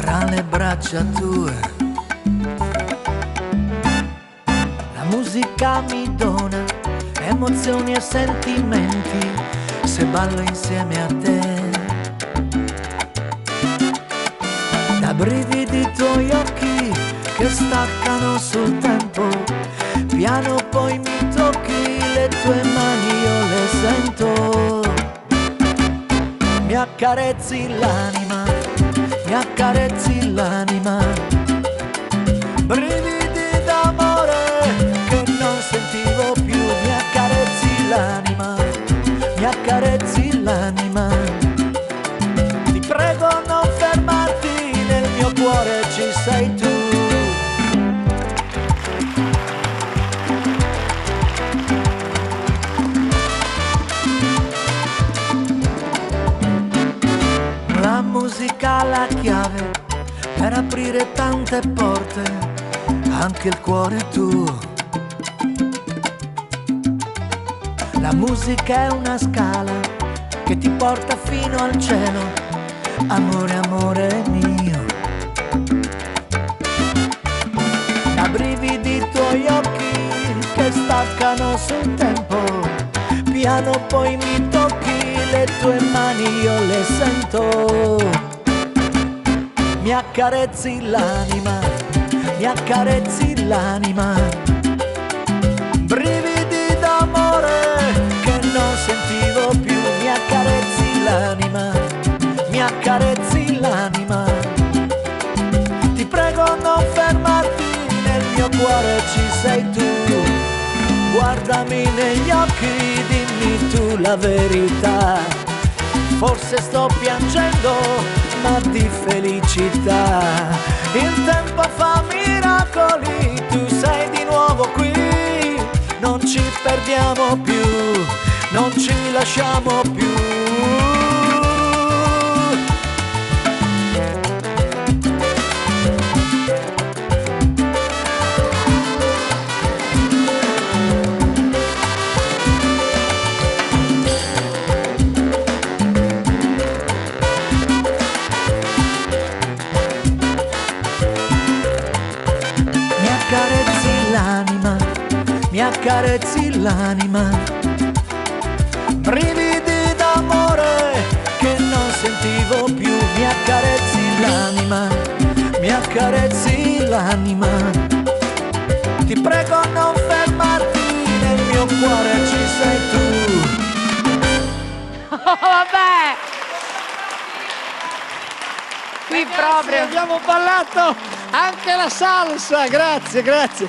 tra le braccia tue. La musica mi dona emozioni e sentimenti se ballo insieme a te. Da brividi i tuoi occhi che staccano sul tempo, piano poi mi tocchi, le tue mani io le sento. Mi accarezzi l'anima, mi accarezzi l'anima, brividi d'amore che non sentivo più. Mi accarezzi l'anima, mi accarezzi l'anima, ti prego non fermarti, nel mio cuore ci sei tu. La musica ha la chiave per aprire tante porte, anche il cuore tuo. La musica è una scala che ti porta fino al cielo, amore, amore mio. Da brividi i tuoi occhi che staccano sul tempo, piano poi mi tocchi, le tue mani io le sento. Mi accarezzi l'anima, mi accarezzi l'anima, brividi d'amore che non sentivo più. Mi accarezzi l'anima, mi accarezzi l'anima, ti prego non fermarti, nel mio cuore ci sei tu. Guardami negli occhi, dimmi tu la verità, forse sto piangendo ma di felicità. Il tempo fa miracoli, tu sei di nuovo qui, non ci perdiamo più, non ci lasciamo più. Mi accarezzi l'anima, mi accarezzi l'anima, brividi d'amore che non sentivo più. Mi accarezzi l'anima, mi accarezzi l'anima, ti prego non fermarti, nel mio cuore ci sei tu. Oh, vabbè! Qui Ragazzi, proprio abbiamo ballato anche la salsa, grazie, grazie.